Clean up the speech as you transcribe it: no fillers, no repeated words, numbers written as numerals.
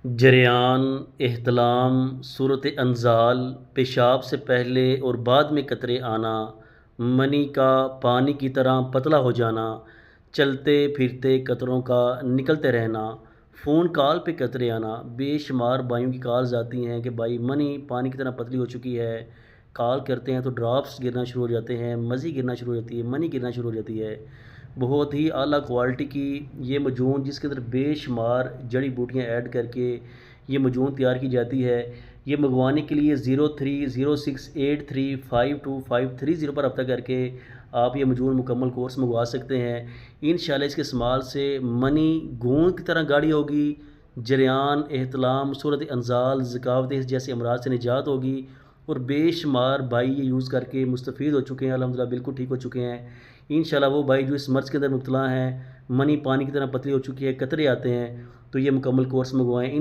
جریان، احتلام، صورت انزال، پیشاب سے پہلے اور بعد میں قطرے آنا، منی کا پانی کی طرح پتلا ہو جانا، چلتے پھرتے قطروں کا نکلتے رہنا، فون کال پہ قطرے آنا۔ بے شمار بھائیوں کی کالز آتی ہیں کہ بھائی منی پانی کی طرح پتلی ہو چکی ہے، کال کرتے ہیں تو ڈراپس گرنا شروع ہو جاتے ہیں، مزی گرنا شروع ہو جاتی ہے، منی گرنا شروع ہو جاتی ہے۔ بہت ہی اعلیٰ کوالٹی کی یہ مجون، جس کے اندر بے شمار جڑی بوٹیاں ایڈ کر کے یہ مجون تیار کی جاتی ہے۔ یہ منگوانے کے لیے 030683525230 پر رابطہ کر کے آپ یہ مجون مکمل کورس منگوا سکتے ہیں۔ انشاءاللہ اس کے استعمال سے منی گوند کی طرح گاڑی ہوگی، جریان، احتلام، صورت انزال، ذکاوت جیسے امراض سے نجات ہوگی، اور بے شمار بھائی یہ یوز کر کے مستفید ہو چکے ہیں، الحمدللہ بالکل ٹھیک ہو چکے ہیں۔ انشاءاللہ وہ بھائی جو اس مرض کے اندر مبتلا ہیں، منی پانی کی طرح پتلی ہو چکی ہے، قطرے آتے ہیں، تو یہ مکمل کورس منگوائیں۔